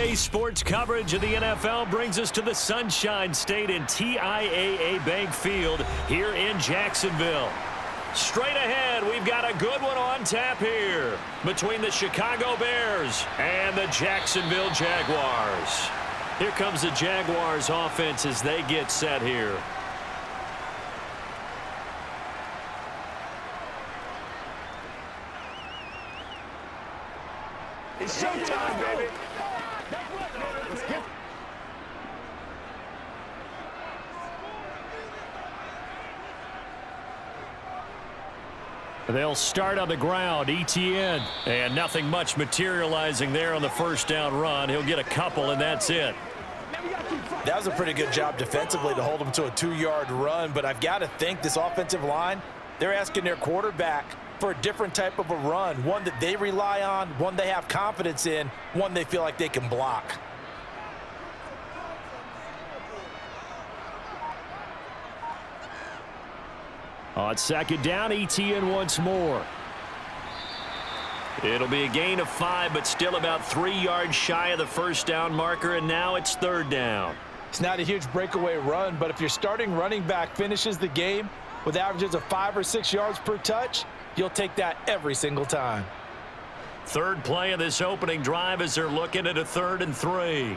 Today's sports coverage of the NFL brings us to the Sunshine State and TIAA Bank Field here in Jacksonville. Straight ahead, we've got a good one on tap here between the Chicago Bears and the Jacksonville Jaguars. Here comes the Jaguars offense as they get set here. It's showtime, baby. They'll start on the ground, ETN. And nothing much materializing there on the first down run. He'll get a couple, and that's it. That was a pretty good job defensively to hold him to a 2-yard run, but I've got to think this offensive line, they're asking their quarterback for a different type of a run, one that they rely on, one they have confidence in, one they feel like they can block. On second down, ETN once more. It'll be a gain of 5, but still about 3 yards shy of the first down marker, and now it's third down. It's not a huge breakaway run, but if your starting running back finishes the game with averages of 5 or 6 yards per touch, you'll take that every single time. Third play of this opening drive as they're looking at a 3rd and 3.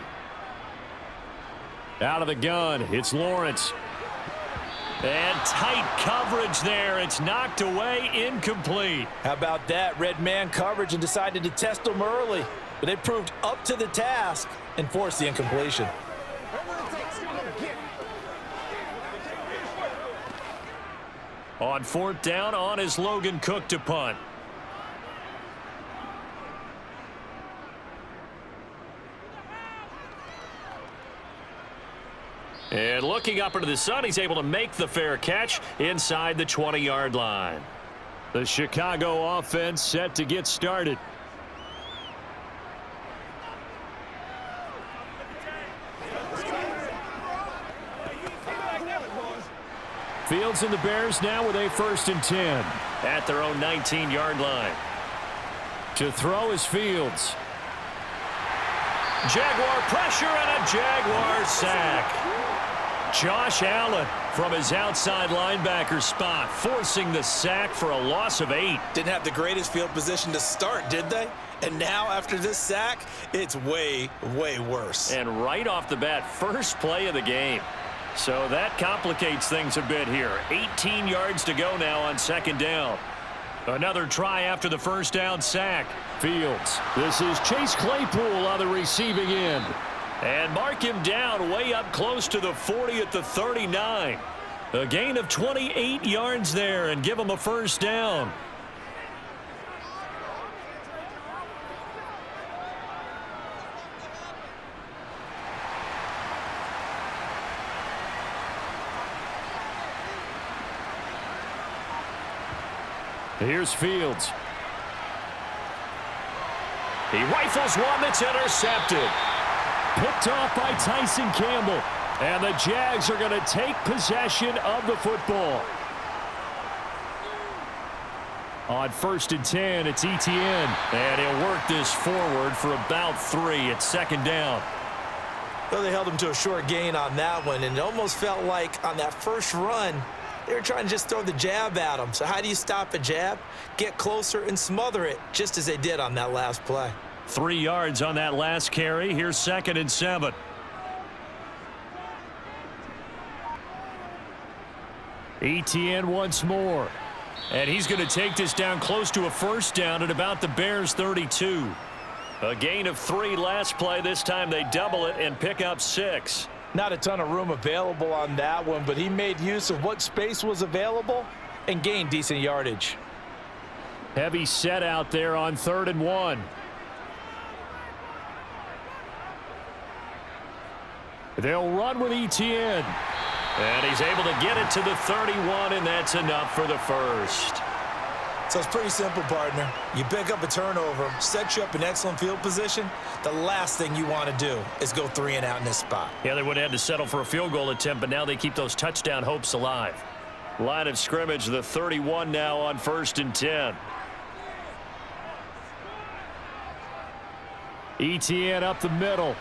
Out of the gun, it's Lawrence. And tight coverage there. It's knocked away, incomplete. How about that? Red man coverage and decided to test them early. But it proved up to the task and forced the incompletion. On 4th down, on is Logan Cook to punt. And looking up into the sun, he's able to make the fair catch inside the 20-yard line. The Chicago offense set to get started. Fields and the Bears now with a 1st and 10 at their own 19-yard line. To throw is Fields. Jaguar pressure and a Jaguar sack. Josh Allen from his outside linebacker spot, forcing the sack for a loss of 8. Didn't have the greatest field position to start, did they? And now after this sack, it's way, way worse. And right off the bat, first play of the game. So that complicates things a bit here. 18 yards to go now on 2nd down. Another try after the first down sack. Fields. This is Chase Claypool on the receiving end. And mark him down way up close to the 40 at the 39. A gain of 28 yards there and give him a first down. Here's Fields. He rifles one that's intercepted. Picked off by Tyson Campbell. And the Jags are going to take possession of the football. On 1st and 10, it's ETN. And he'll work this forward for about 3 at 2nd down. Though they held him to a short gain on that one, and it almost felt like on that first run, they were trying to just throw the jab at him. So how do you stop a jab? Get closer and smother it, just as they did on that last play. 3 yards on that last carry. Here's 2nd and 7. ETN once more. And he's going to take this down close to a first down at about the Bears' 32. A gain of 3 last play. This time they double it and pick up 6. Not a ton of room available on that one, but he made use of what space was available and gained decent yardage. Heavy set out there on 3rd and 1. They'll run with ETN. And he's able to get it to the 31, and that's enough for the first. So it's pretty simple, partner. You pick up a turnover, set you up in excellent field position. The last thing you want to do is go 3 and out in this spot. Yeah, they would have had to settle for a field goal attempt, but now they keep those touchdown hopes alive. Line of scrimmage, the 31 now on 1st and 10. ETN up the middle.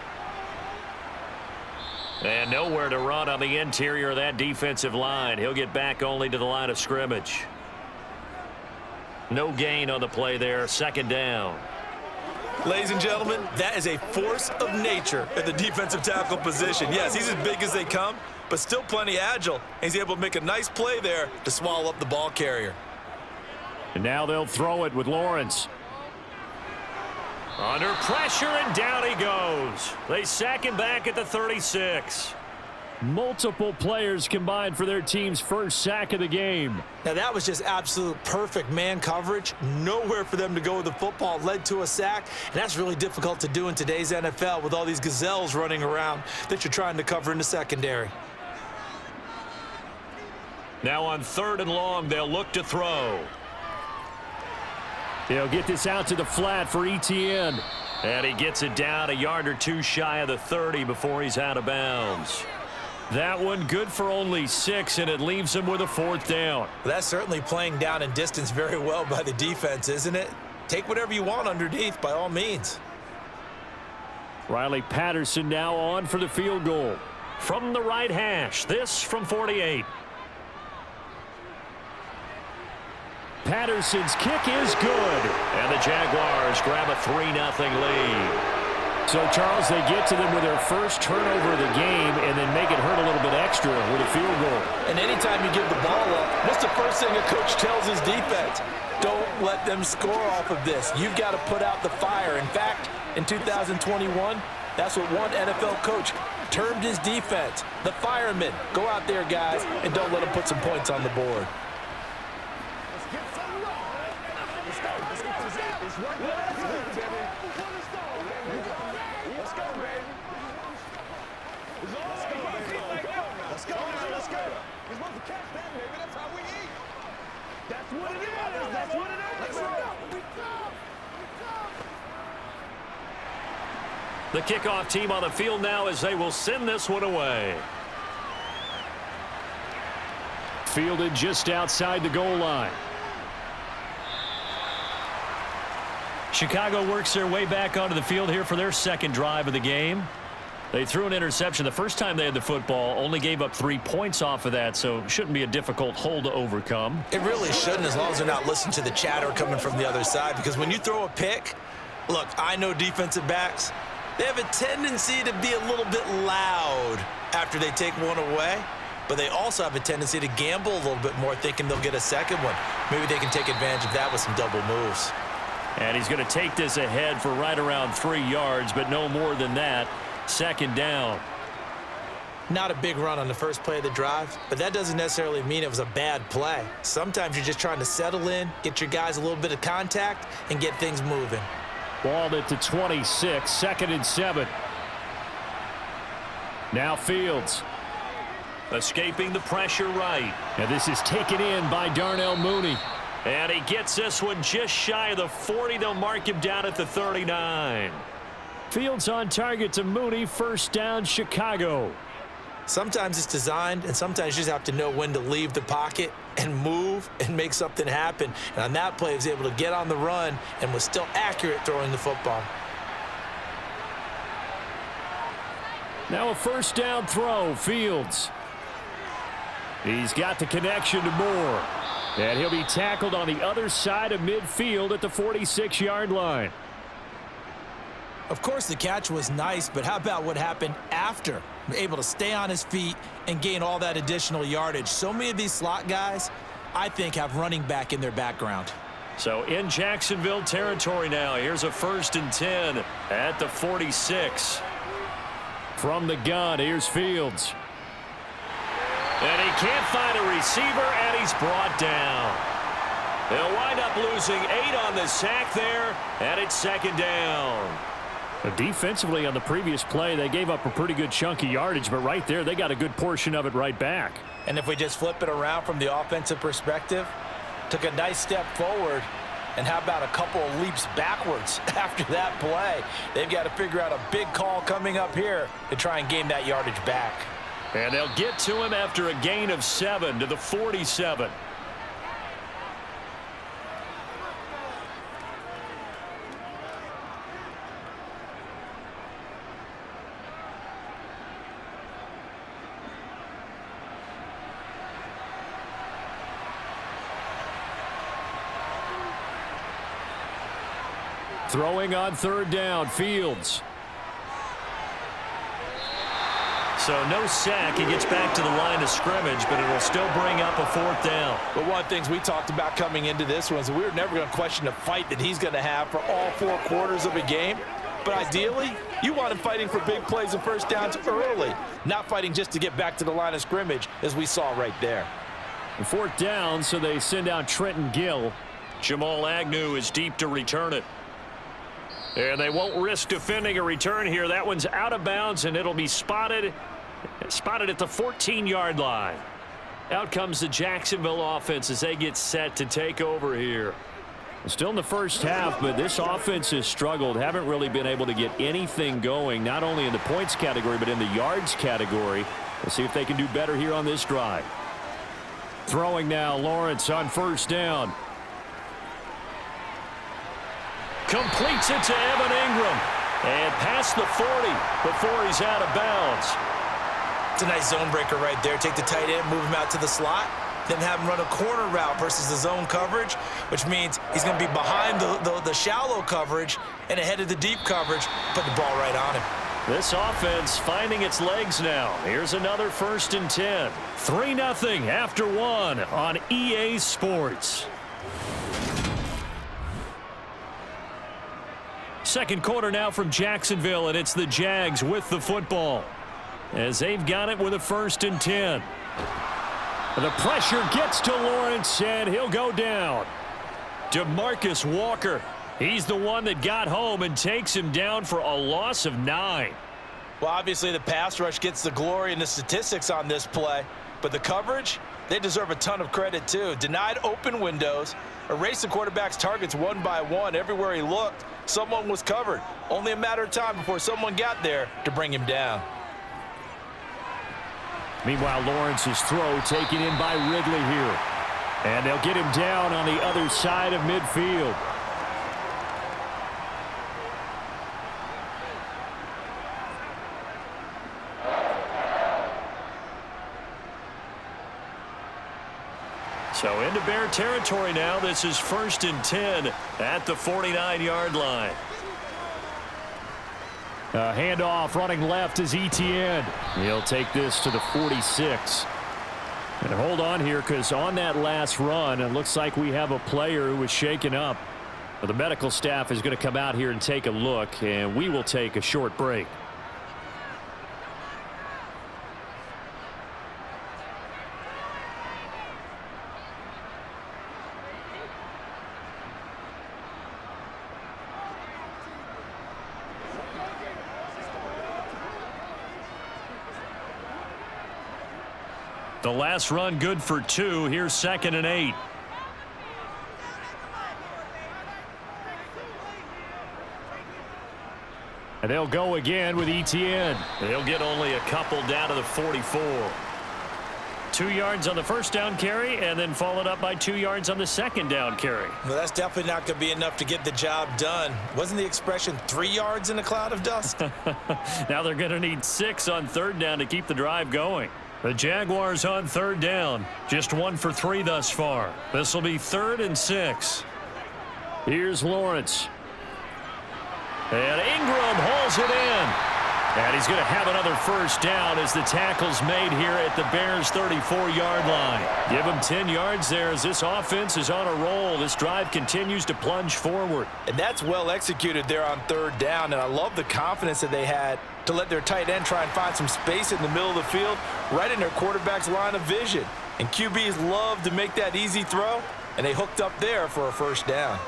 And nowhere to run on the interior of that defensive line. He'll get back only to the line of scrimmage. No gain on the play there. Second down. Ladies and gentlemen, that is a force of nature at the defensive tackle position. Yes, he's as big as they come, but still plenty agile. And he's able to make a nice play there to swallow up the ball carrier. And now they'll throw it with Lawrence. Under pressure, and down he goes. They sack him back at the 36. Multiple players combined for their team's first sack of the game. Now that was just absolute perfect man coverage. Nowhere for them to go with the football. Led to a sack, and that's really difficult to do in today's NFL with all these gazelles running around that you're trying to cover in the secondary. Now on 3rd and long, they'll look to throw. They'll get this out to the flat for ETN. And he gets it down a yard or two shy of the 30 before he's out of bounds. That one good for only 6, and it leaves him with a 4th down. That's certainly playing down in distance very well by the defense, isn't it? Take whatever you want underneath, by all means. Riley Patterson now on for the field goal. From the right hash, this from 48. Patterson's kick is good. And the Jaguars grab a 3-0 lead. So, Charles, they get to them with their first turnover of the game and then make it hurt a little bit extra with a field goal. And anytime you give the ball up, what's the first thing a coach tells his defense? Don't let them score off of this. You've got to put out the fire. In fact, in 2021, that's what one NFL coach termed his defense. The firemen. Go out there, guys, and don't let them put some points on the board. The kickoff team on the field now as they will send this one away. Fielded just outside the goal line. Chicago works their way back onto the field here for their second drive of the game. They threw an interception the first time they had the football, only gave up 3 points off of that, so shouldn't be a difficult hole to overcome. It really shouldn't, as long as they're not listening to the chatter coming from the other side, because when you throw a pick, look, I know defensive backs, they have a tendency to be a little bit loud after they take one away, but they also have a tendency to gamble a little bit more, thinking they'll get a second one. Maybe they can take advantage of that with some double moves. And he's going to take this ahead for right around 3 yards, but no more than that. Second down. Not a big run on the first play of the drive, but that doesn't necessarily mean it was a bad play. Sometimes you're just trying to settle in, get your guys a little bit of contact, and get things moving. Balled it to 26, 2nd and 7. Now Fields. Escaping the pressure right. And this is taken in by Darnell Mooney. And he gets this one just shy of the 40. They'll mark him down at the 39. Fields on target to Mooney. First down, Chicago. Sometimes it's designed, and sometimes you just have to know when to leave the pocket and move and make something happen. And on that play, he was able to get on the run and was still accurate throwing the football. Now a first down throw, Fields. He's got the connection to Moore. And he'll be tackled on the other side of midfield at the 46-yard line. Of course, the catch was nice, but how about what happened after? Able to stay on his feet and gain all that additional yardage. So many of these slot guys, I think, have running back in their background. So in Jacksonville territory now. Here's a 1st and 10 at the 46. From the gun, here's Fields. And he can't find a receiver, and he's brought down. They'll wind up losing 8 on the sack there, and it's second down. Defensively on the previous play, they gave up a pretty good chunk of yardage, but right there, they got a good portion of it right back. And if we just flip it around from the offensive perspective, took a nice step forward, and how about a couple of leaps backwards after that play? They've got to figure out a big call coming up here to try and gain that yardage back. And they'll get to him after a gain of 7 to the 47. Throwing on third down, Fields. So no sack. He gets back to the line of scrimmage, but it'll still bring up a fourth down. But one of the things we talked about coming into this one is we were never going to question the fight that he's going to have for all 4 quarters of a game. But ideally, you want him fighting for big plays and first downs early, not fighting just to get back to the line of scrimmage, as we saw right there. And fourth down, so they send out Trenton Gill. Jamal Agnew is deep to return it. And they won't risk defending a return here. That one's out of bounds, and it'll be spotted at the 14-yard line. Out comes the Jacksonville offense as they get set to take over here. Still in the first half, but this offense has struggled. Haven't really been able to get anything going, not only in the points category, but in the yards category. We'll see if they can do better here on this drive. Throwing now, Lawrence on first down. Completes it to Evan Ingram. And past the 40 before he's out of bounds. It's a nice zone breaker right there. Take the tight end, move him out to the slot, then have him run a corner route versus the zone coverage, which means he's going to be behind the shallow coverage and ahead of the deep coverage. Put the ball right on him. This offense finding its legs now. Here's another 1st and 10. 3-0 after 1 on EA Sports. Second quarter now from Jacksonville, and it's the Jags with the football as they've got it with a 1st and 10. The pressure gets to Lawrence, and he'll go down. DeMarcus Walker, he's the one that got home and takes him down for a loss of 9. Well, obviously the pass rush gets the glory and the statistics on this play, but the coverage, they deserve a ton of credit too. Denied open windows, erased the quarterback's targets one by one. Everywhere he looked, someone was covered. Only a matter of time before someone got there to bring him down. Meanwhile, Lawrence's throw taken in by Ridley here. And they'll get him down on the other side of midfield. So into Bear territory now. This is 1st and 10 at the 49-yard line. Handoff running left is Etienne. He'll take this to the 46. And hold on here, because on that last run, it looks like we have a player who was shaken up. Well, the medical staff is going to come out here and take a look, and we will take a short break. The last run good for 2. Here's 2nd and 8. And they'll go again with Etienne. They'll get only a couple down to the 44. 2 yards on the first down carry, and then followed up by 2 yards on the second down carry. Well, that's definitely not going to be enough to get the job done. Wasn't the expression 3 yards in a cloud of dust? Now they're going to need 6 on third down to keep the drive going. The Jaguars on third down. Just 1 for 3 thus far. This will be 3rd and 6. Here's Lawrence. And Ingram hauls it in. And he's going to have another first down as the tackle's made here at the Bears' 34-yard line. Give him 10 yards there as this offense is on a roll. This drive continues to plunge forward. And that's well executed there on third down. And I love the confidence that they had to let their tight end try and find some space in the middle of the field, right in their quarterback's line of vision. And QBs love to make that easy throw, and they hooked up there for a first down.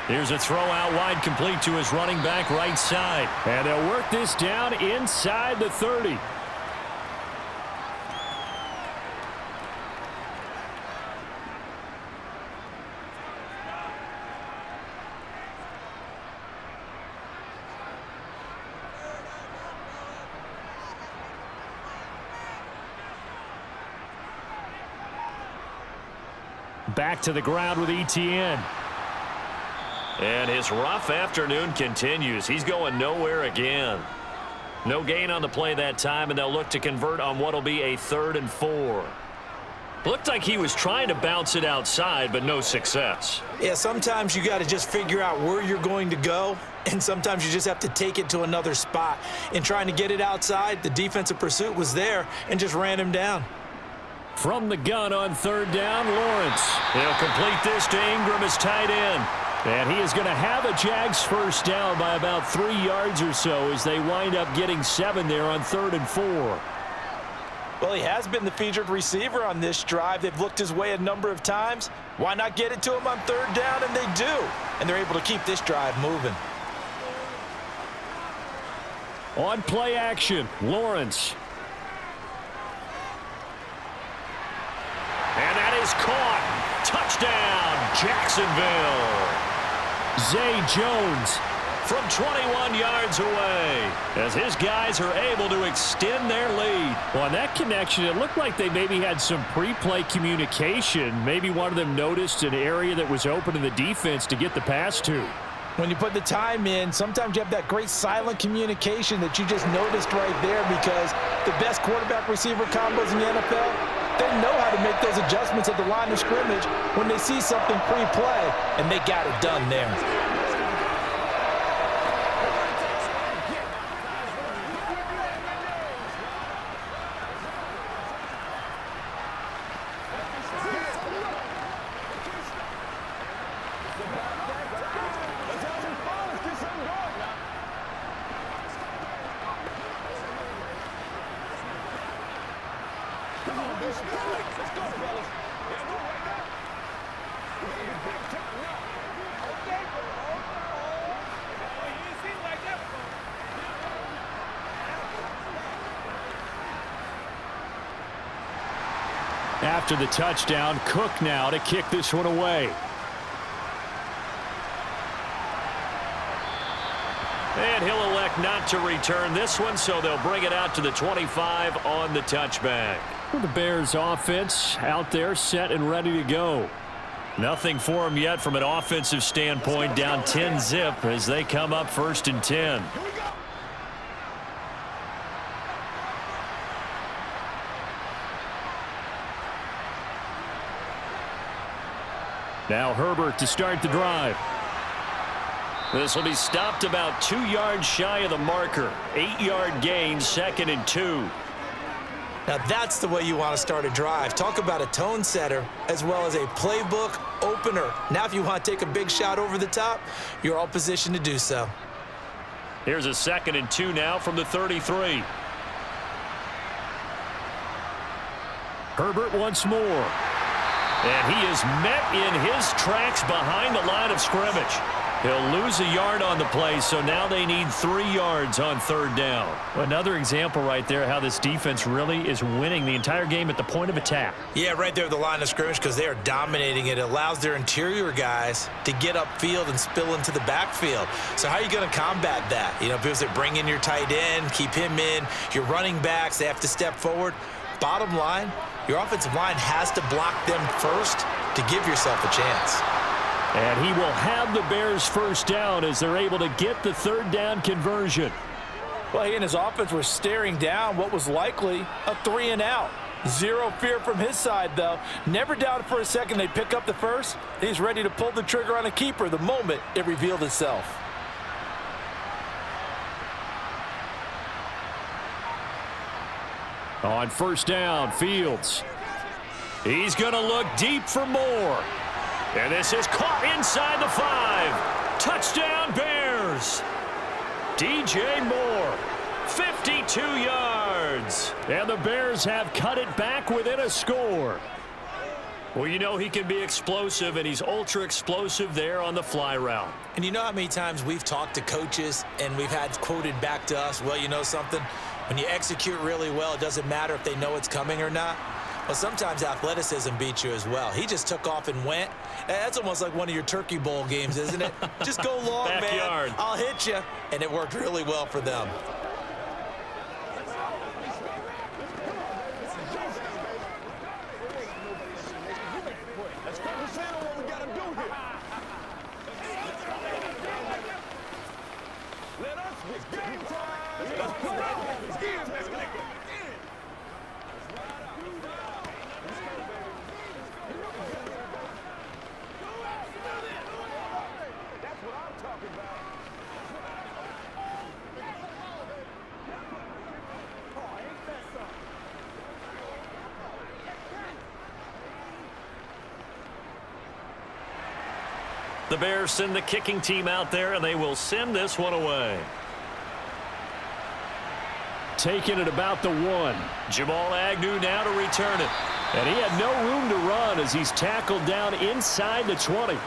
Here's a throw out wide, complete to his running back right side. And they'll work this down inside the 30. Back to the ground with Etienne. And his rough afternoon continues. He's going nowhere again. No gain on the play that time, and they'll look to convert on what will be a 3rd and 4. Looked like he was trying to bounce it outside, but no success. Yeah, sometimes you got to just figure out where you're going to go, and sometimes you just have to take it to another spot. In trying to get it outside, the defensive pursuit was there and just ran him down. From the gun on third down, Lawrence. He'll complete this to Ingram as tight end. And he is going to have a Jags first down by about 3 yards or so as they wind up getting 7 there on 3rd and 4. Well, he has been the featured receiver on this drive. They've looked his way a number of times. Why not get it to him on 3rd down? And they do. And they're able to keep this drive moving. On play action, Lawrence. And that is caught. Touchdown, Jacksonville. Zay Jones from 21 yards away as his guys are able to extend their lead. Well, on that connection, it looked like they maybe had some pre-play communication. Maybe one of them noticed an area that was open in the defense to get the pass to. When you put the time in, sometimes you have that great silent communication that you just noticed right there, because the best quarterback-receiver combos in the NFL, they know how to make those adjustments at the line of scrimmage when they see something pre-play, and they got it done there. After the touchdown, Cook now to kick this one away. And he'll elect not to return this one, so they'll bring it out to the 25 on the touchback. The Bears offense out there set and ready to go. Nothing for them yet from an offensive standpoint, down 10-zip as they come up 1st and 10. Now Herbert to start the drive. This will be stopped about 2 yards shy of the marker. 8-yard gain, 2nd and 2. Now that's the way you want to start a drive. Talk about a tone setter as well as a playbook opener. Now if you want to take a big shot over the top, you're all positioned to do so. Here's a 2nd and 2 now from the 33. Herbert once more. And he is met in his tracks behind the line of scrimmage. He'll lose a yard on the play, so now they need 3 yards on 3rd down. Another example right there how this defense really is winning the entire game at the point of attack. Yeah, right there at the line of scrimmage, because they are dominating it. It allows their interior guys to get upfield and spill into the backfield. So how are you going to combat that? You know, because they bring in your tight end, keep him in. Your running backs, they have to step forward. Bottom line, your offensive line has to block them first to give yourself a chance. And he will have the Bears first down as they're able to get the 3rd down conversion. Well, he and his offense were staring down what was likely a 3-and-out. Zero fear from his side, though. Never doubted for a second they'd pick up the first. He's ready to pull the trigger on a keeper the moment it revealed itself. On 1st down, Fields. He's going to look deep for more. And this is caught inside the 5. Touchdown, Bears. DJ Moore, 52 yards. And the Bears have cut it back within a score. Well, you know he can be explosive, and he's ultra explosive there on the fly route. And you know how many times we've talked to coaches and we've had quoted back to us, well, you know something? When you execute really well, it doesn't matter if they know it's coming or not. Well, sometimes athleticism beats you as well. He just took off and went. That's almost like one of your Turkey Bowl games, isn't it? Just go long, Backyard. man. I'll hit you. And it worked really well for them. The Bears send the kicking team out there, and they will send this one away. Taking it about the 1. Jamal Agnew now to return it. And he had no room to run as he's tackled down inside the 20.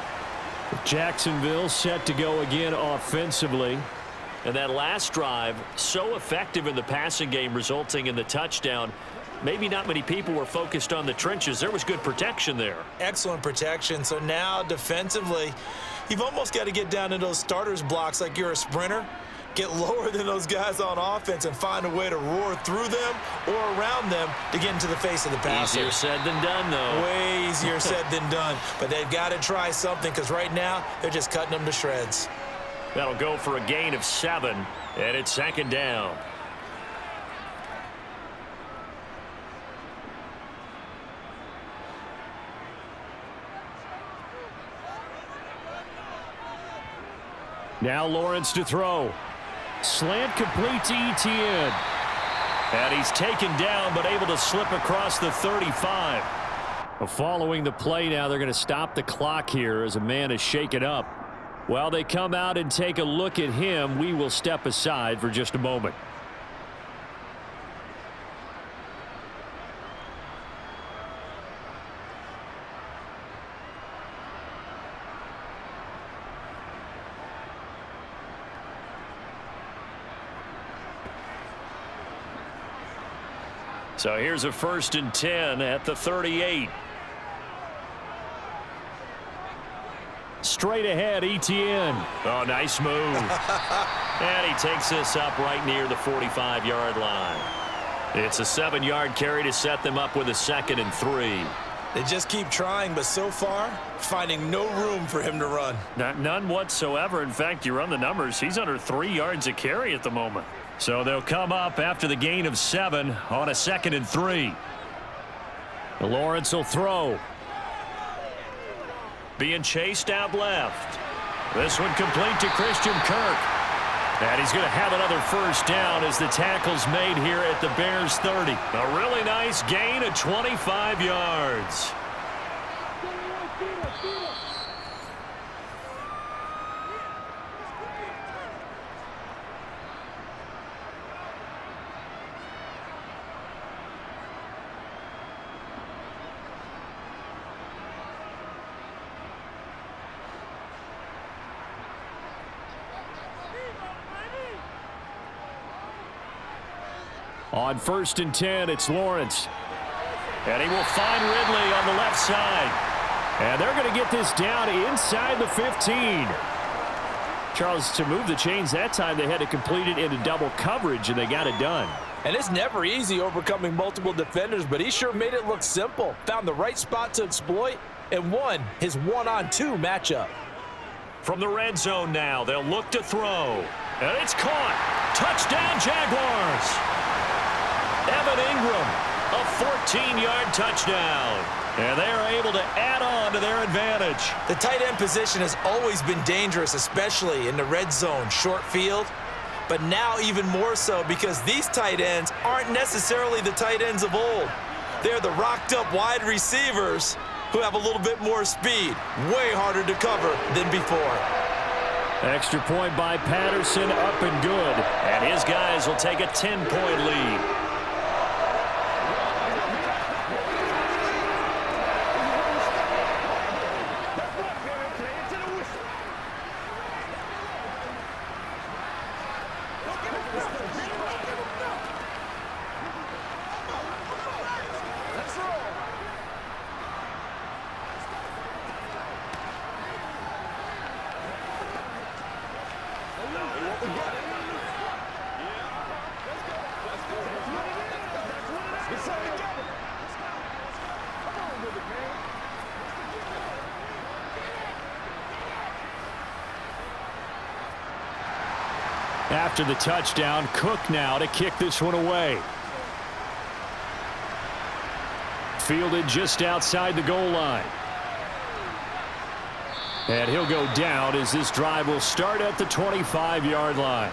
Jacksonville set to go again offensively. And that last drive, so effective in the passing game, resulting in the touchdown. Maybe not many people were focused on the trenches. There was good protection there. Excellent protection. So now defensively, you've almost got to get down in those starters blocks like you're a sprinter. Get lower than those guys on offense and find a way to roar through them or around them to get into the face of the passer. Easier said than done, though. Way easier said than done. But they've got to try something because right now they're just cutting them to shreds. That'll go for a gain of 7, and it's 2nd down. Now Lawrence to throw. Slant complete to Etienne. And he's taken down but able to slip across the 35. Well, following the play now, they're going to stop the clock here as a man is shaken up. While they come out and take a look at him, we will step aside for just a moment. So here's a 1st and 10 at the 38. Straight ahead, Etienne. Oh, nice move. And he takes this up right near the 45-yard line. It's a 7-yard carry to set them up with a 2nd and 3. They just keep trying, but so far, finding no room for him to run. None whatsoever. In fact, you run the numbers. He's under 3 yards a carry at the moment. So they'll come up after the gain of 7 on a 2nd and 3. Lawrence will throw. Being chased out left. This one complete to Christian Kirk. And he's going to have another 1st down as the tackle's made here at the Bears 30. A really nice gain of 25 yards. On 1st and 10, it's Lawrence. And he will find Ridley on the left side. And they're going to get this down inside the 15. Charles, to move the chains that time, they had to complete it into double coverage, and they got it done. And it's never easy overcoming multiple defenders, but he sure made it look simple. Found the right spot to exploit and won his 1-on-2 matchup. From the red zone now, they'll look to throw. And it's caught. Touchdown, Jaguars. Evan Ingram, a 14-yard touchdown. And they are able to add on to their advantage. The tight end position has always been dangerous, especially in the red zone, short field. But now even more so because these tight ends aren't necessarily the tight ends of old. They're the rocked-up wide receivers who have a little bit more speed. Way harder to cover than before. Extra point by Patterson, up and good. And his guys will take a 10-point lead. After the touchdown, Cook now to kick this one away. Fielded just outside the goal line. And he'll go down as this drive will start at the 25-yard line.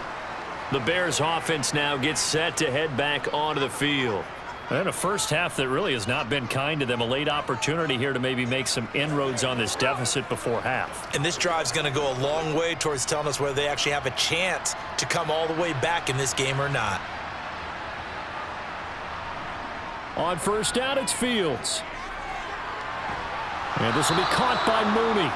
The Bears offense now gets set to head back onto the field. And a first half that really has not been kind to them. A late opportunity here to maybe make some inroads on this deficit before half. And this drive's going to go a long way towards telling us whether they actually have a chance to come all the way back in this game or not. On first down, it's Fields. And this will be caught by Mooney.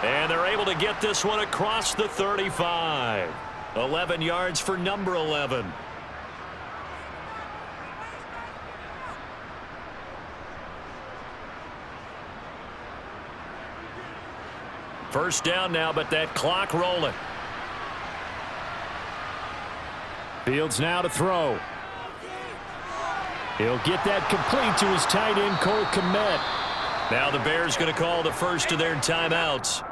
And they're able to get this one across the 35. 11 yards for number 11. First down now, but that clock rolling. Fields now to throw. He'll get that complete to his tight end, Cole Kmet. Now the Bears going to call the first of their timeouts.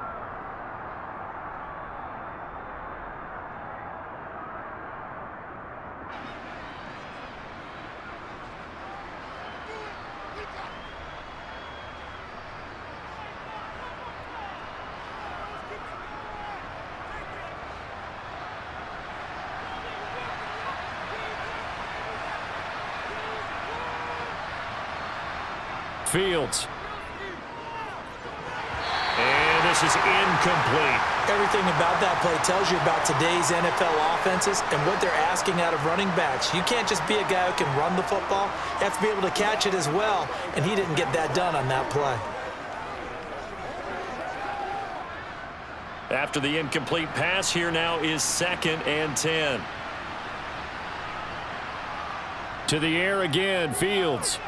Fields. And this is incomplete. Everything about that play tells you about today's NFL offenses and what they're asking out of running backs. You can't just be a guy who can run the football. You have to be able to catch it as well, and he didn't get that done on that play. After the incomplete pass, here now is 2nd and 10. To the air again, Fields.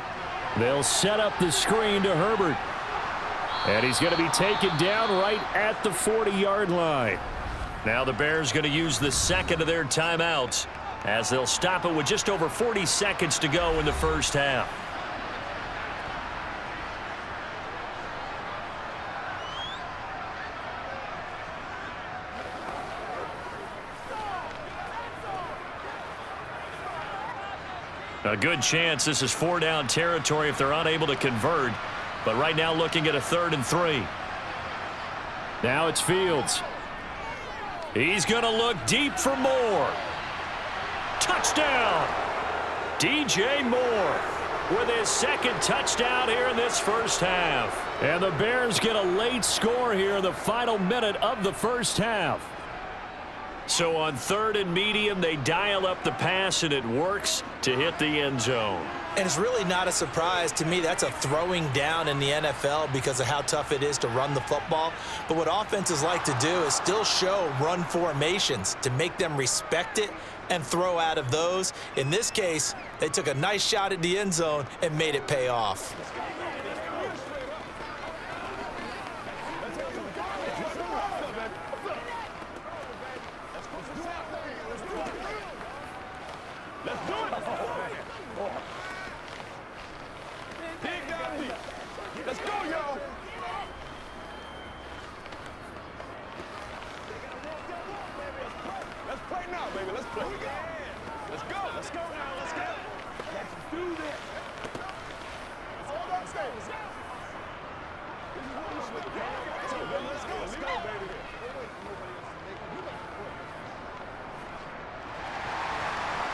They'll set up the screen to Herbert. And he's going to be taken down right at the 40-yard line. Now the Bears going to use the second of their timeouts as they'll stop it with just over 40 seconds to go in the first half. A good chance this is 4-down territory if they're unable to convert. But right now looking at a 3rd and 3. Now it's Fields. He's going to look deep for Moore. Touchdown! DJ Moore with his 2nd touchdown here in this first half. And the Bears get a late score here in the final minute of the first half. So on 3rd and medium, they dial up the pass, and it works to hit the end zone. And it's really not a surprise to me. That's a throwing down in the NFL because of how tough it is to run the football. But what offenses like to do is still show run formations to make them respect it and throw out of those. In this case, they took a nice shot at the end zone and made it pay off.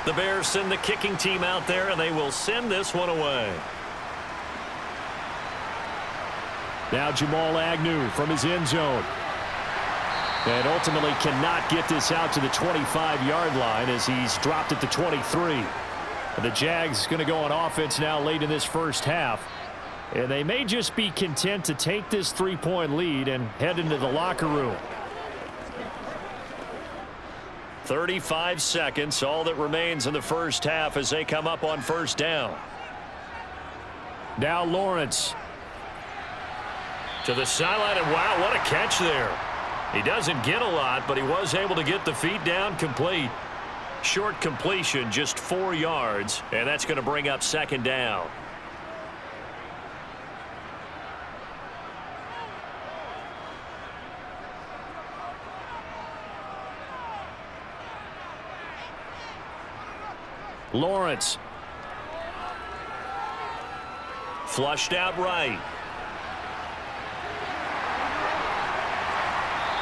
The Bears send the kicking team out there, and they will send this one away. Now Jamal Agnew from his end zone. And ultimately cannot get this out to the 25-yard line as he's dropped at the 23. The Jags going to go on offense now late in this first half. And they may just be content to take this 3-point lead and head into the locker room. 35 seconds, all that remains in the first half as they come up on first down. Now Lawrence. To the sideline, and wow, what a catch there. He doesn't get a lot, but he was able to get the feet down complete. Short completion, just 4 yards, and that's going to bring up 2nd down. Lawrence. Flushed out right.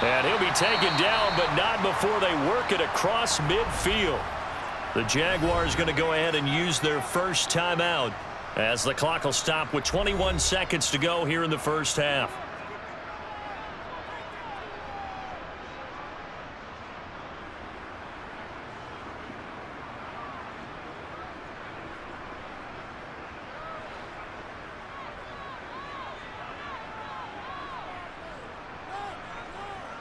And he'll be taken down, but not before they work it across midfield. The Jaguars going to go ahead and use their first timeout as the clock will stop with 21 seconds to go here in the first half.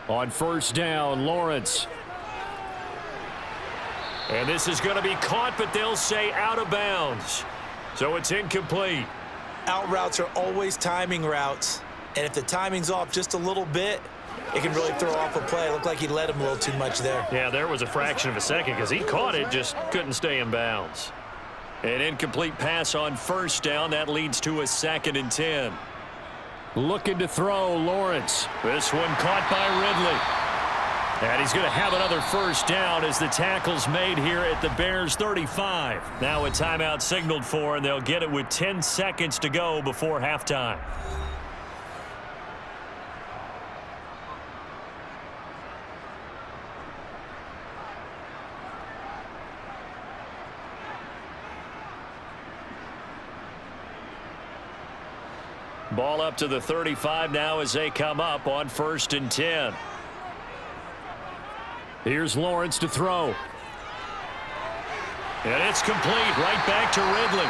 On first down, Lawrence. And this is going to be caught, but they'll say out of bounds. So it's incomplete. Out routes are always timing routes. And if the timing's off just a little bit, it can really throw off a play. It looked like he led him a little too much there. Yeah, there was a fraction of a second because he caught it, just couldn't stay in bounds. An incomplete pass on first down. That leads to a 2nd and 10. Looking to throw, Lawrence. This one caught by Ridley. And he's going to have another first down as the tackle's made here at the Bears' 35. Now a timeout signaled for, and they'll get it with 10 seconds to go before halftime. Ball up to the 35 now as they come up on 1st and 10. Here's Lawrence to throw. And it's complete right back to Ridley.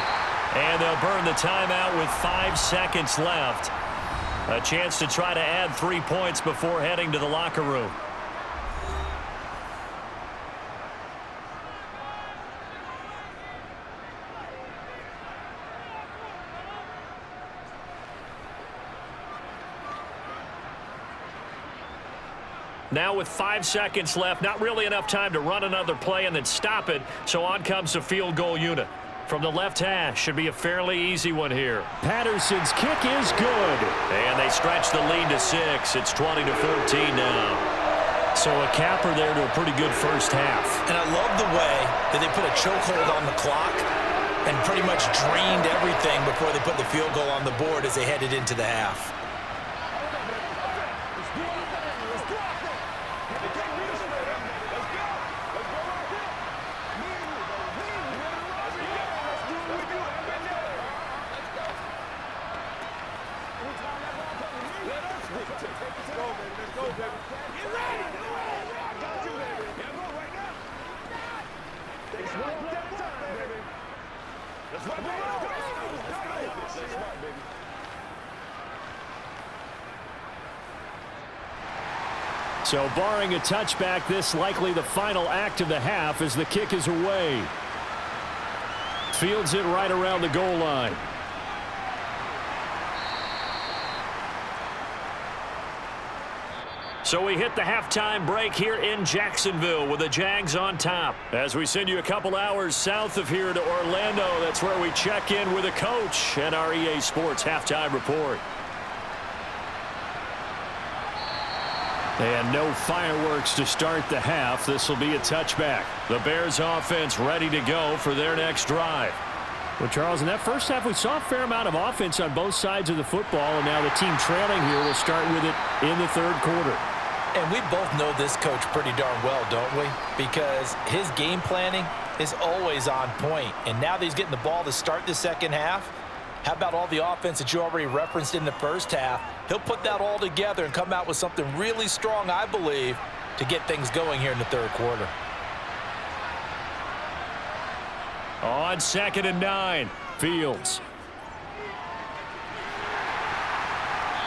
And they'll burn the timeout with 5 seconds left. A chance to try to add 3 points before heading to the locker room. Now with 5 seconds left, not really enough time to run another play and then stop it. So on comes the field goal unit. From the left hash, should be a fairly easy one here. Patterson's kick is good. And they stretch the lead to 6. It's 20-14 now. So a capper there to a pretty good first half. And I love the way that they put a chokehold on the clock and pretty much drained everything before they put the field goal on the board as they headed into the half. So barring a touchback, this likely the final act of the half as the kick is away. Fields it right around the goal line. So we hit the halftime break here in Jacksonville with the Jags on top. As we send you a couple hours south of here to Orlando, that's where we check in with a coach and our EA Sports halftime report. And no fireworks to start the half. This will be a touchback. The Bears offense ready to go for their next drive. Well, Charles, in that first half, we saw a fair amount of offense on both sides of the football, and now the team trailing here will start with it in the third quarter. And we both know this coach pretty darn well, don't we? Because his game planning is always on point. And now that he's getting the ball to start the second half, how about all the offense that you already referenced in the first half? He'll put that all together and come out with something really strong, I believe, to get things going here in the third quarter. On 2nd and 9, Fields.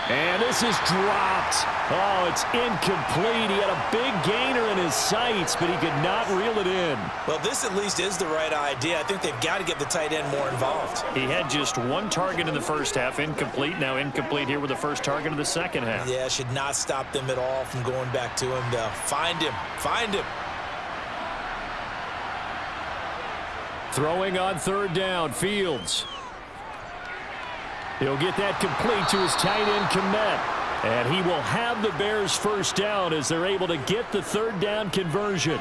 And this is dropped. Oh, it's incomplete. He had a big gainer in his sights, but he could not reel it in. Well, this at least is the right idea. I think they've got to get the tight end more involved. he had just 1 target in the first half, incomplete. Now incomplete here with the first target of the second half. Yeah, should not stop them at all from going back to him to find him. Find him. Throwing on 3rd down, Fields. He'll get that complete to his tight end, Kmet. And he will have the Bears first down as they're able to get the 3rd down conversion.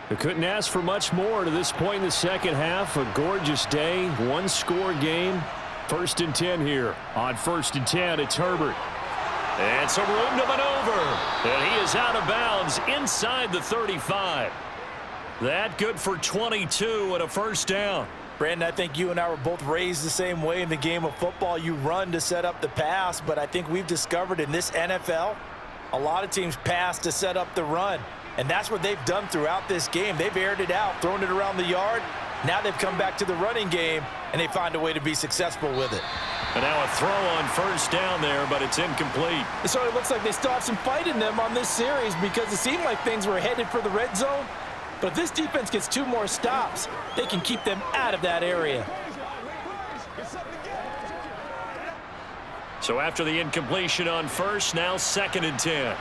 They couldn't ask for much more to this point in the second half. A gorgeous day, 1-score game. 1st and 10 here. On 1st and 10, it's Herbert. And some room to maneuver. And he is out of bounds inside the 35. That good for 22 and a first down. Brandon, I think you and I were both raised the same way in the game of football. You run to set up the pass, but I think we've discovered in this NFL, a lot of teams pass to set up the run. And that's what they've done throughout this game. They've aired it out, thrown it around the yard. Now they've come back to the running game, and they find a way to be successful with it. And now a throw on first down there, but it's incomplete. So it looks like they still have some fight in them on this series because it seemed like things were headed for the red zone. But if this defense gets 2 more stops, they can keep them out of that area. So after the incompletion on first, now 2nd and 10.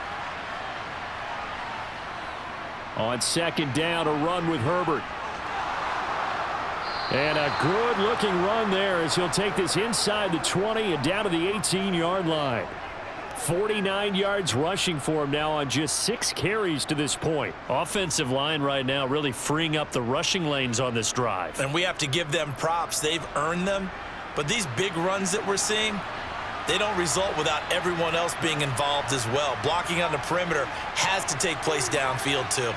On 2nd down, a run with Herbert. And a good-looking run there as he'll take this inside the 20 and down to the 18-yard line. 49 yards rushing for him now on just 6 carries to this point. Offensive line right now really freeing up the rushing lanes on this drive. And we have to give them props. They've earned them. But these big runs that we're seeing, they don't result without everyone else being involved as well. Blocking on the perimeter has to take place downfield too.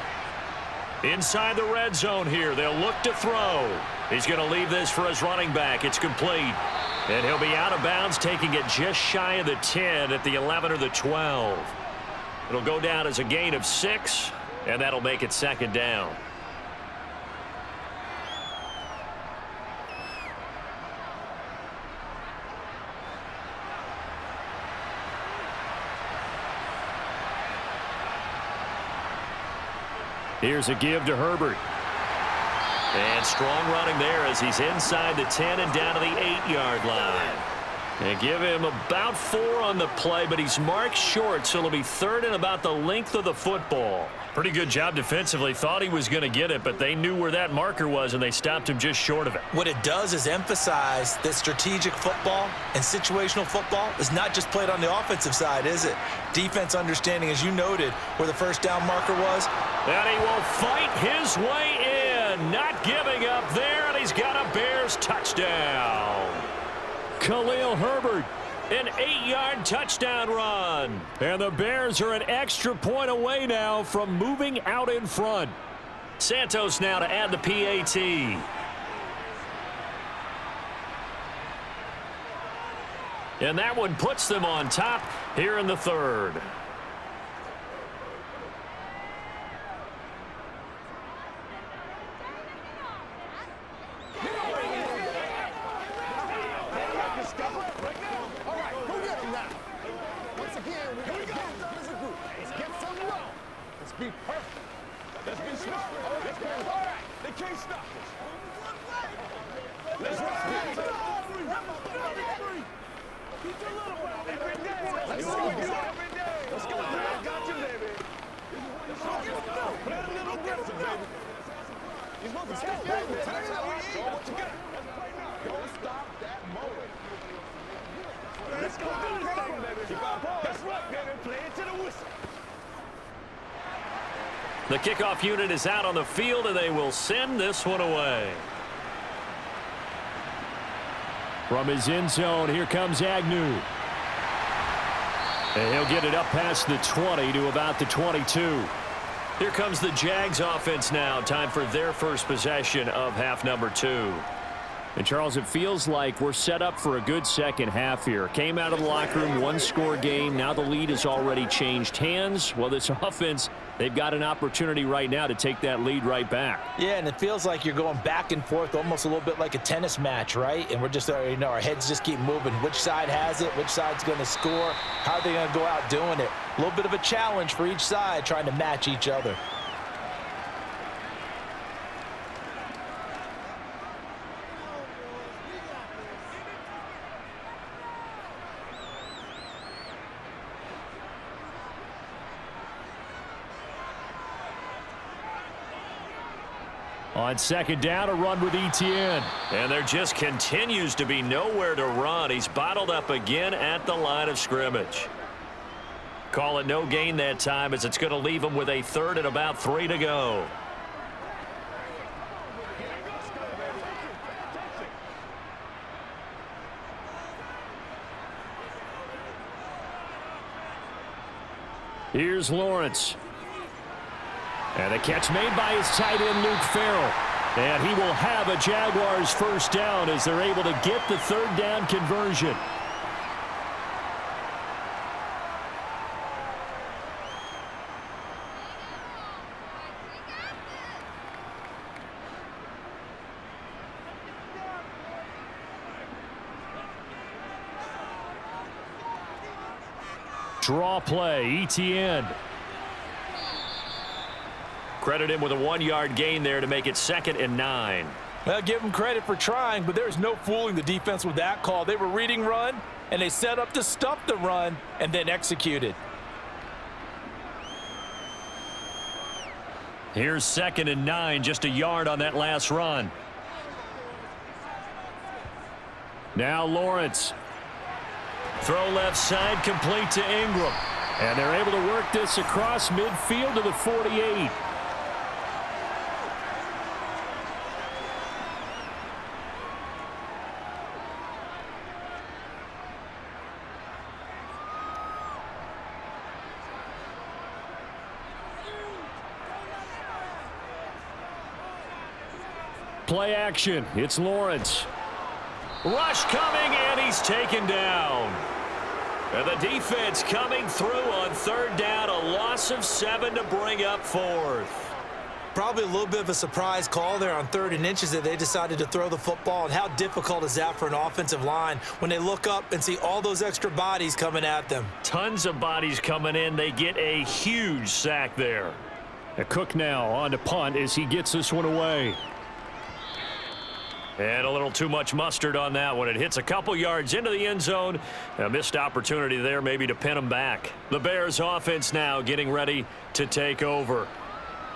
Inside the red zone here, they'll look to throw. He's going to leave this for his running back. It's complete. And he'll be out of bounds, taking it just shy of the 10 at the 11 or the 12. It'll go down as a gain of 6, and that'll make it 2nd down. Here's a give to Herbert. And strong running there as he's inside the 10 and down to the 8-yard line. And give him about 4 on the play, but he's marked short, so it'll be 3rd and about the length of the football. Pretty good job defensively. Thought he was going to get it, but they knew where that marker was, and they stopped him just short of it. What it does is emphasize that strategic football and situational football is not just played on the offensive side, is it? Defense understanding, as you noted, where the first down marker was. And he will fight his way in, not giving up there, and he's got a Bears touchdown. Khalil Herbert. An 8-yard touchdown run. And the Bears are an extra point away now from moving out in front. Santos now to add the PAT. And that one puts them on top here in the 3rd. The kickoff unit is out on the field, and they will send this one away. From his end zone, here comes Agnew. And he'll get it up past the 20 to about the 22. Here comes the Jags offense now. Time for their first possession of half number 2. And, Charles, it feels like we're set up for a good second half here. Came out of the locker room, 1-score game. Now the lead has already changed hands. Well, this offense, they've got an opportunity right now to take that lead right back. Yeah, and it feels like you're going back and forth almost a little bit like a tennis match, right? And we're just, our heads just keep moving. Which side has it? Which side's going to score? How are they going to go out doing it? A little bit of a challenge for each side trying to match each other. On 2nd down, a run with Etienne. And there just continues to be nowhere to run. He's bottled up again at the line of scrimmage. Call it no gain that time, as it's going to leave him with a 3rd and about 3 to go. Here's Lawrence. And a catch made by his tight end, Luke Farrell. And he will have a Jaguars first down as they're able to get the third down conversion. Draw play, ETN. Credit him with a 1-yard gain there to make it 2nd and 9. Well, give him credit for trying, but there's no fooling the defense with that call. They were reading run, and they set up to stuff the run and then executed. Here's 2nd and 9, just a yard on that last run. Now Lawrence. Throw left side, complete to Ingram. And they're able to work this across midfield to the 48. Play action. It's Lawrence. Rush coming, and he's taken down. And the defense coming through on 3rd down, a loss of 7 to bring up 4th. Probably a little bit of a surprise call there on 3rd and inches that they decided to throw the football. And how difficult is that for an offensive line when they look up and see all those extra bodies coming at them? Tons of bodies coming in. They get a huge sack there. A Cook now on to punt as he gets this one away. And a little too much mustard on that one. It hits a couple yards into the end zone. A missed opportunity there maybe to pin them back. The Bears offense now getting ready to take over.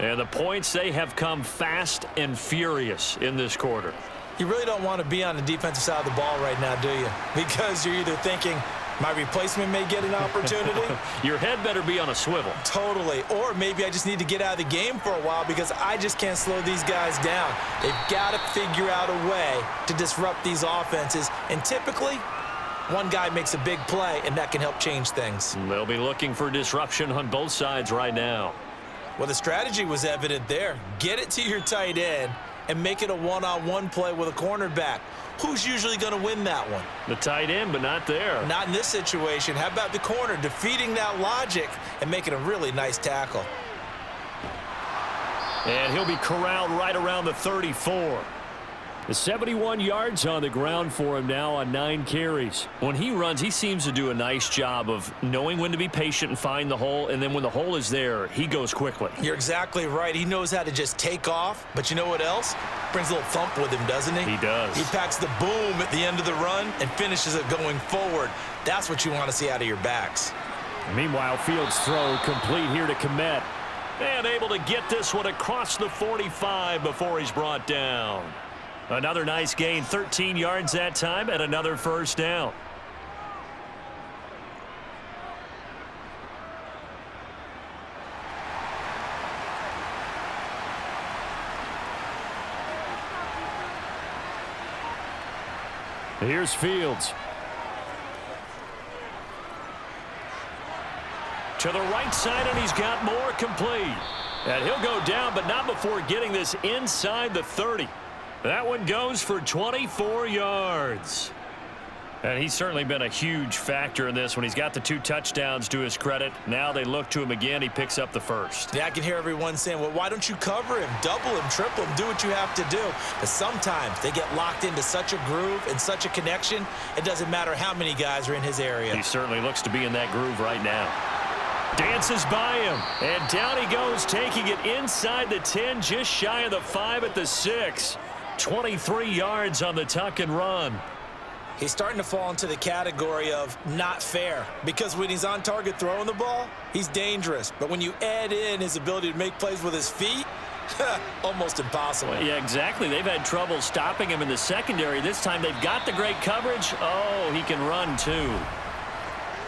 And the points, they have come fast and furious in this quarter. You really don't want to be on the defensive side of the ball right now, do you? Because you're either thinking, my replacement may get an opportunity. Your head better be on a swivel. Totally. Or maybe I just need to get out of the game for a while because I just can't slow these guys down. They've got to figure out a way to disrupt these offenses. And typically, one guy makes a big play, and that can help change things. They'll be looking for disruption on both sides right now. Well, the strategy was evident there. Get it to your tight end and make it a one-on-one play with a cornerback. Who's usually going to win that one? The tight end, but not there. Not in this situation. How about the corner defeating that logic and making a really nice tackle? And he'll be corralled right around the 34. The 71 yards on the ground for him now on 9 carries. When he runs, he seems to do a nice job of knowing when to be patient and find the hole, and then when the hole is there, he goes quickly. You're exactly right. He knows how to just take off, but you know what else? Brings a little thump with him, doesn't he? He does. He packs the boom at the end of the run and finishes it going forward. That's what you want to see out of your backs. Meanwhile, Fields' throw complete here to Komet. And able to get this one across the 45 before he's brought down. Another nice gain, 13 yards that time, and another first down. Here's Fields. To the right side, and he's got more complete. And he'll go down, but not before getting this inside the 30. That one goes for 24 yards. And he's certainly been a huge factor in this when he's got the 2 touchdowns to his credit. Now they look to him again. He picks up the first. Yeah, I can hear everyone saying, well, why don't you cover him, double him, triple him, do what you have to do. But sometimes they get locked into such a groove and such a connection, it doesn't matter how many guys are in his area. He certainly looks to be in that groove right now. Dances by him, and down he goes, taking it inside the 10, just shy of the 5 at the 6. 23 yards on the tuck and run. He's starting to fall into the category of not fair because when he's on target throwing the ball, he's dangerous. But when you add in his ability to make plays with his feet, almost impossible. Well, yeah, exactly. They've had trouble stopping him in the secondary. This time they've got the great coverage. Oh, he can run too.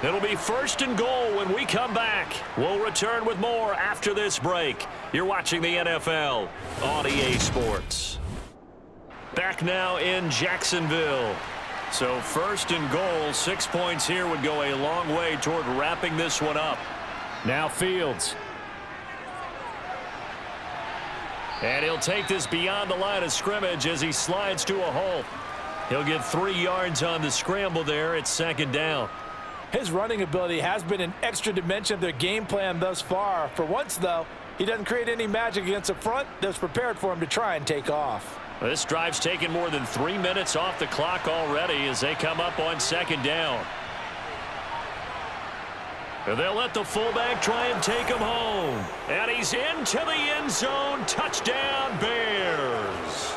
It'll be 1st and goal when we come back. We'll return with more after this break. You're watching the NFL on EA Sports. Back now in Jacksonville. So 1st and goal, 6 points here would go a long way toward wrapping this one up. Now Fields. And he'll take this beyond the line of scrimmage as he slides to a halt. He'll get 3 yards on the scramble there at second down. His running ability has been an extra dimension of their game plan thus far. For once, though, he doesn't create any magic against a front that's prepared for him to try and take off. This drive's taken more than 3 minutes off the clock already as they come up on second down. They'll let the fullback try and take him home. And he's into the end zone. Touchdown, Bears.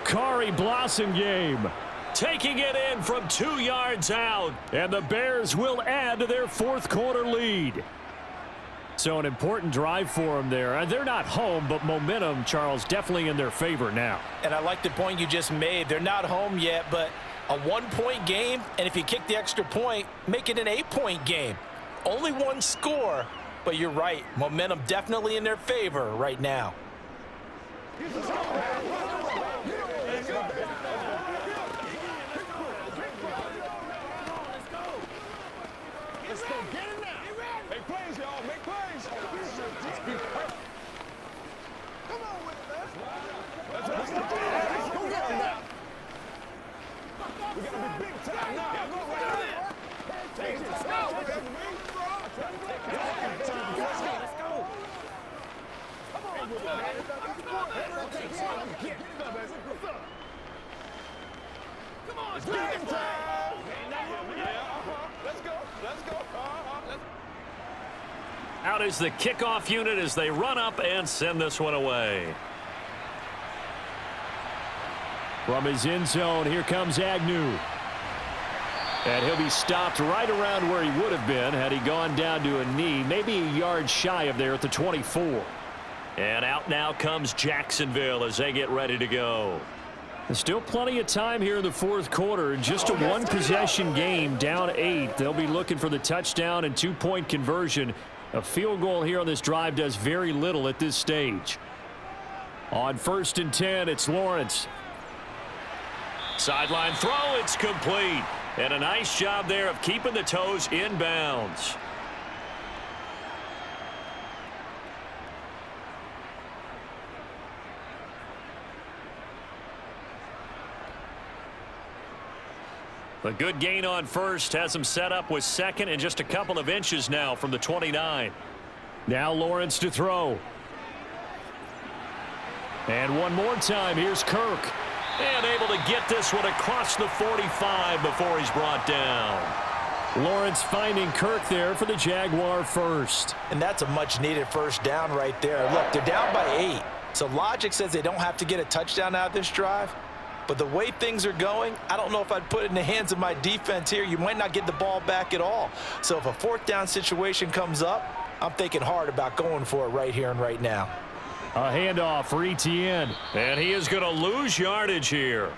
Kari Blossom game. Taking it in from 2 yards out. And the Bears will add to their fourth quarter lead. So an important drive for them there. They're not home, but momentum, Charles, definitely in their favor now. And I like the point you just made. They're not home yet, but a 1-point game, and if you kick the extra point, make it an 8-point game. Only one score, but you're right. Momentum definitely in their favor right now. Let's go. Get it now. Make plays, y'all. Make plays. Come on with it, man. Let's go down now. We got to be big time now. Go right there. Take it. Let's go. Come on, it's game time. Let's go. Let's go. Out is the kickoff unit as they run up and send this one away. From his end zone, here comes Agnew. And he'll be stopped right around where he would have been had he gone down to a knee, maybe a yard shy of there at the 24. And out now comes Jacksonville as they get ready to go. There's still plenty of time here in the fourth quarter. Just a one-possession game, down 8. They'll be looking for the touchdown and 2-point conversion. A field goal here on this drive does very little at this stage. On 1st and 10, it's Lawrence. Sideline throw, it's complete. And a nice job there of keeping the toes in bounds. A good gain on first has him set up with second and just a couple of inches now from the 29. Now Lawrence to throw. And one more time, here's Kirk. And able to get this one across the 45 before he's brought down. Lawrence finding Kirk there for the Jaguar first. And that's a much-needed first down right there. Look, they're down by 8, so logic says they don't have to get a touchdown out of this drive. But the way things are going, I don't know if I'd put it in the hands of my defense here. You might not get the ball back at all. So if a 4th down situation comes up, I'm thinking hard about going for it right here and right now. A handoff for Etienne. And he is going to lose yardage here.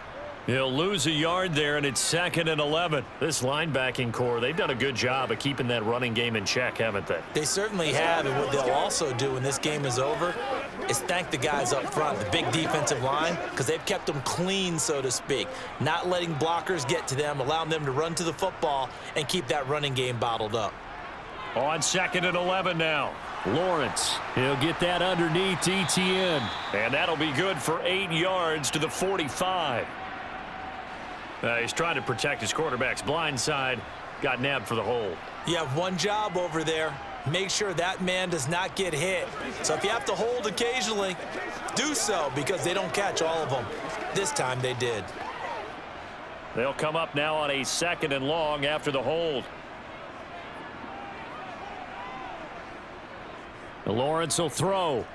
He'll lose a yard there, and it's 2nd and 11. This linebacking core, they've done a good job of keeping that running game in check, haven't they? They certainly have, and what they'll also do when this game is over is thank the guys up front, the big defensive line, because they've kept them clean, so to speak, not letting blockers get to them, allowing them to run to the football and keep that running game bottled up. On 2nd and 11 now. Lawrence, he'll get that underneath Etienne. And that'll be good for 8 yards to the 45. He's trying to protect his quarterback's blind side. Got nabbed for the hold. You have one job over there. Make sure that man does not get hit. So if you have to hold occasionally, do so, because they don't catch all of them. This time they did. They'll come up now on a 2nd and long after the hold. Lawrence will throw.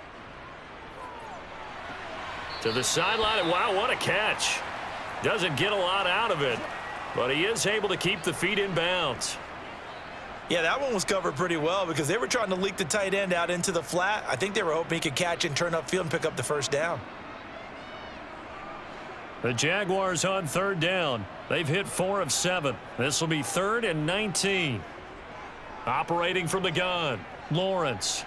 To the sideline. Wow, what a catch. Doesn't get a lot out of it, but he is able to keep the feet in bounds. Yeah, that one was covered pretty well because they were trying to leak the tight end out into the flat. I think they were hoping he could catch and turn upfield and pick up the first down. The Jaguars on 3rd down. They've hit 4 of 7. This will be 3rd and 19. Operating from the gun. Lawrence.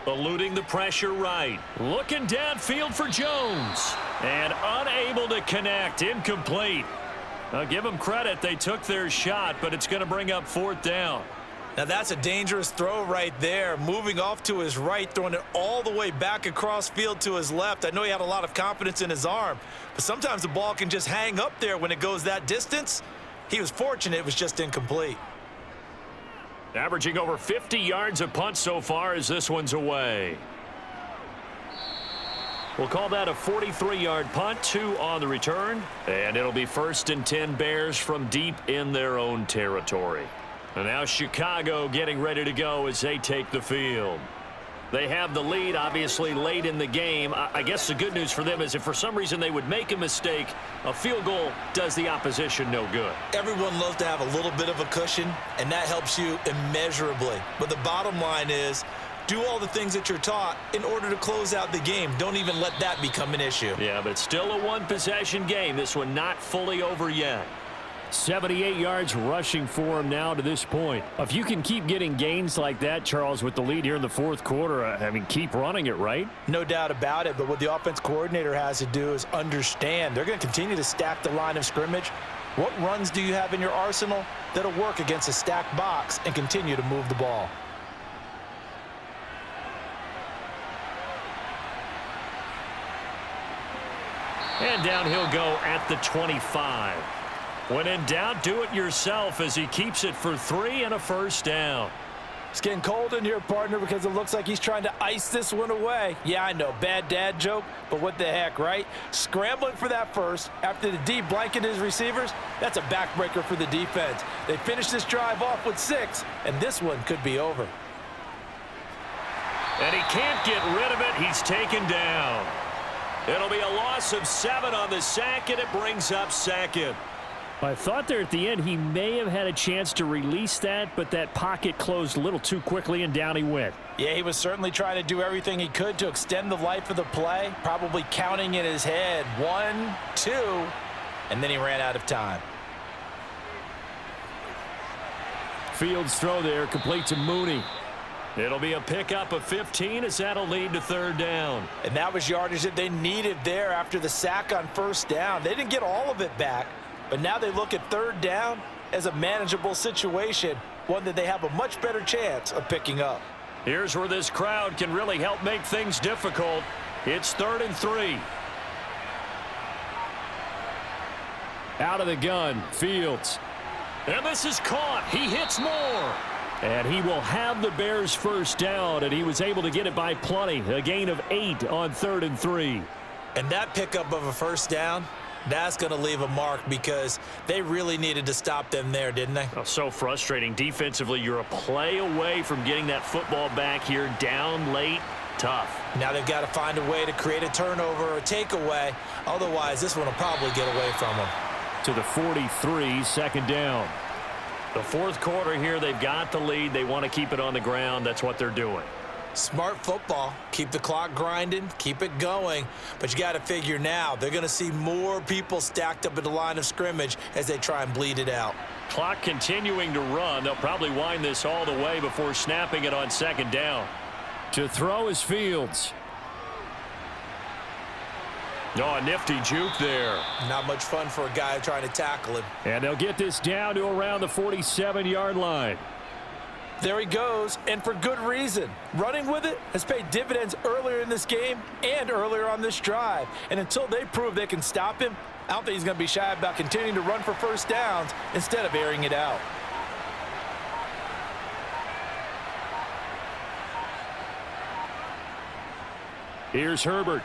Eluding the pressure right. Looking downfield for Jones. And unable to connect. Incomplete. I'll give them credit. They took their shot, but it's going to bring up 4th down. Now that's a dangerous throw right there, moving off to his right, throwing it all the way back across field to his left. I know he had a lot of confidence in his arm, but sometimes the ball can just hang up there when it goes that distance. He was fortunate it was just incomplete. Averaging over 50 yards a punt so far as this one's away. We'll call that a 43-yard punt, 2 on the return, and it'll be 1st and 10 Bears from deep in their own territory. And now Chicago getting ready to go as they take the field. They have the lead, obviously, late in the game. I guess the good news for them is if for some reason they would make a mistake, a field goal does the opposition no good. Everyone loves to have a little bit of a cushion, and that helps you immeasurably. But the bottom line is, do all the things that you're taught in order to close out the game. Don't even let that become an issue. Yeah, but it's still a one-possession game. This one not fully over yet. 78 yards rushing for him now to this point. If you can keep getting gains like that, Charles, with the lead here in the 4th quarter, I mean, keep running it, right? No doubt about it, but what the offense coordinator has to do is understand. They're going to continue to stack the line of scrimmage. What runs do you have in your arsenal that'll work against a stacked box and continue to move the ball? And down he'll go at the 25. When in doubt, do it yourself as he keeps it for 3 and a first down. It's getting cold in here, partner, because it looks like he's trying to ice this one away. Yeah, I know, bad dad joke, but what the heck, right? Scrambling for that first after the D blanketed his receivers, that's a backbreaker for the defense. They finish this drive off with 6, and this one could be over. And he can't get rid of it. He's taken down. It'll be a loss of 7 on the sack, and it brings up 2nd. I thought there at the end he may have had a chance to release that, but that pocket closed a little too quickly, and down he went. Yeah, he was certainly trying to do everything he could to extend the life of the play, probably counting in his head 1, 2, and then he ran out of time. Fields throw there, complete to Mooney. It'll be a pickup of 15 as that'll lead to 3rd down. And that was yardage that they needed there after the sack on 1st down. They didn't get all of it back, but now they look at 3rd down as a manageable situation, one that they have a much better chance of picking up. Here's where this crowd can really help make things difficult. It's 3rd and 3. Out of the gun, Fields. And this is caught. He hits more. And he will have the Bears' first down, and he was able to get it by plenty. A gain of 8 on 3rd and 3. And that pickup of a first down, that's going to leave a mark because they really needed to stop them there, didn't they? Oh, so frustrating. Defensively, you're a play away from getting that football back here down late. Tough. Now they've got to find a way to create a turnover or a takeaway. Otherwise, this one will probably get away from them. To the 43, 2nd down. The 4th quarter here, they've got the lead. They want to keep it on the ground. That's what they're doing. Smart football. Keep the clock grinding. Keep it going. But you got to figure now, they're going to see more people stacked up at the line of scrimmage as they try and bleed it out. Clock continuing to run. They'll probably wind this all the way before snapping it on 2nd down. To throw is Fields. Oh, a nifty juke there. Not much fun for a guy trying to tackle him. And they'll get this down to around the 47-yard line. There he goes, and for good reason. Running with it has paid dividends earlier in this game and earlier on this drive. And until they prove they can stop him, I don't think he's going to be shy about continuing to run for first downs instead of airing it out. Here's Herbert.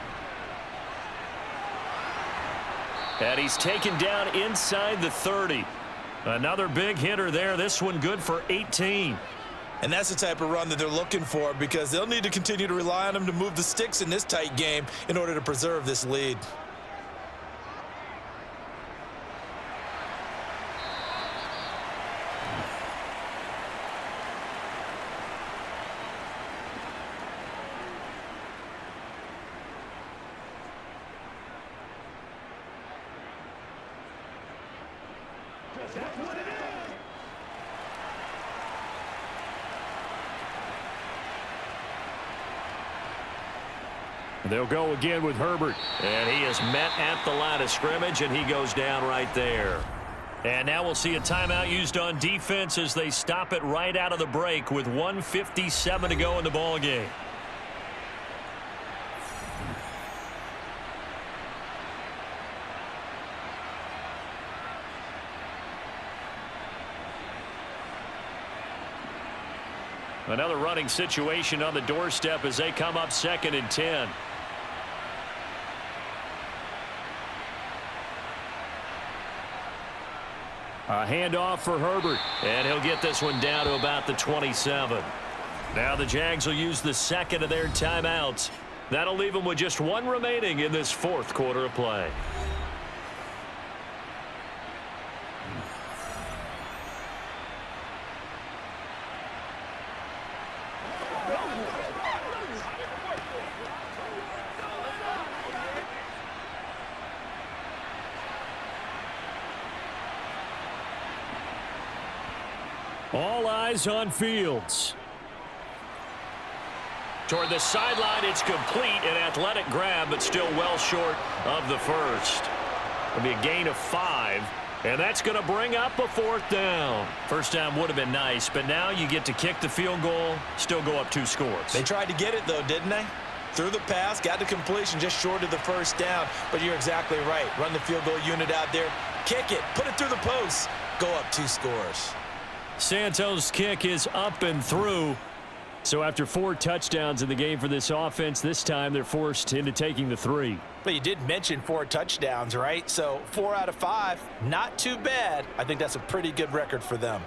And he's taken down inside the 30. Another big hitter there. This one good for 18. And that's the type of run that they're looking for because they'll need to continue to rely on him to move the sticks in this tight game in order to preserve this lead. That's what it is. They'll go again with Herbert. And he is met at the line of scrimmage, and he goes down right there. And now we'll see a timeout used on defense as they stop it right out of the break with 1:57 to go in the ball game. Another running situation on the doorstep as they come up 2nd and 10. A handoff for Herbert. And he'll get this one down to about the 27. Now the Jags will use the second of their timeouts. That'll leave them with just one remaining in this 4th quarter of play. All eyes on Fields. Toward the sideline, it's complete. An athletic grab, but still well short of the first. It'll be a gain of 5, and that's going to bring up a 4th down. First down would have been nice, but now you get to kick the field goal, still go up 2 scores. They tried to get it, though, didn't they? Threw the pass, got the completion just short of the first down. But you're exactly right. Run the field goal unit out there, kick it, put it through the post, go up 2 scores. Santos' kick is up and through. So after 4 touchdowns in the game for this offense, this time they're forced into taking the 3. But you did mention 4 touchdowns, right? So 4 out of 5, not too bad. I think that's a pretty good record for them.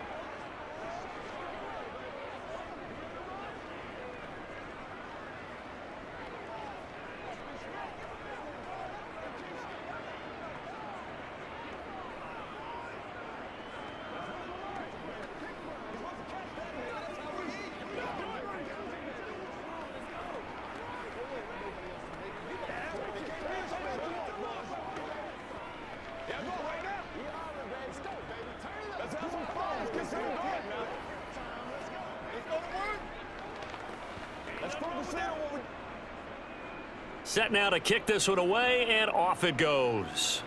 Set now to kick this one away, and off it goes.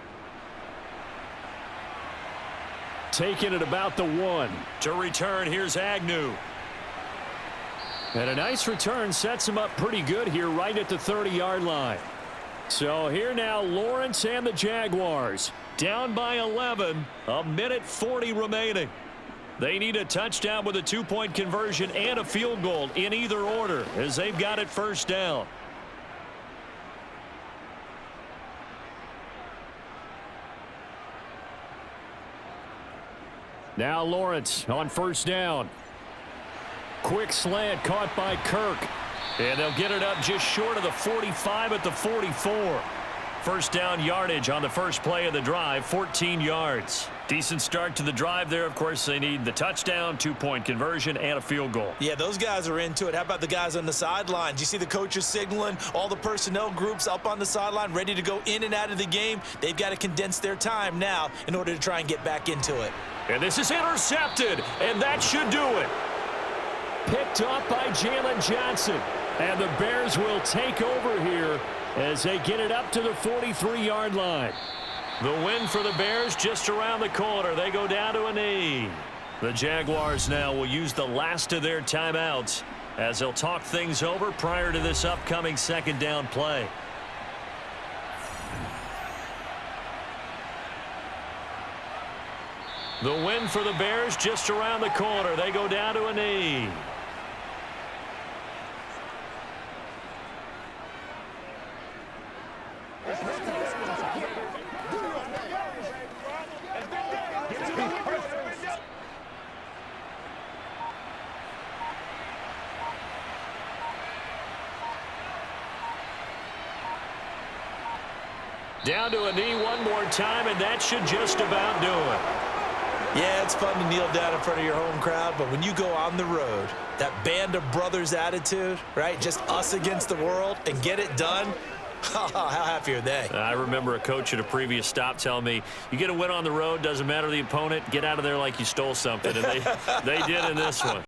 Taking it about the 1. To return, here's Agnew. And a nice return sets him up pretty good here right at the 30-yard line. So here now Lawrence and the Jaguars. Down by 11, a minute 40 remaining. They need a touchdown with a 2-point conversion and a field goal in either order as they've got it first down. Now Lawrence on first down. Quick slant caught by Kirk. And they'll get it up just short of the 45 at the 44. First down yardage on the first play of the drive, 14 yards. Decent start to the drive there. Of course, they need the touchdown, 2-point conversion, and a field goal. Yeah, those guys are into it. How about the guys on the sidelines? You see the coaches signaling, all the personnel groups up on the sideline ready to go in and out of the game. They've got to condense their time now in order to try and get back into it. And this is intercepted, and that should do it. Picked off by Jalen Johnson. And the Bears will take over here as they get it up to the 43-yard line. The win for the Bears just around the corner. They go down to a knee. The Jaguars now will use the last of their timeouts as they'll talk things over prior to this upcoming second down play. The win for the Bears just around the corner. They go down to a knee. Down to a knee one more time, and that should just about do it. Yeah, it's fun to kneel down in front of your home crowd, but when you go on the road, that band of brothers attitude, right? Just us against the world and get it done. How happy are they? I remember a coach at a previous stop telling me, you get a win on the road, doesn't matter the opponent, get out of there like you stole something. And they did in this one.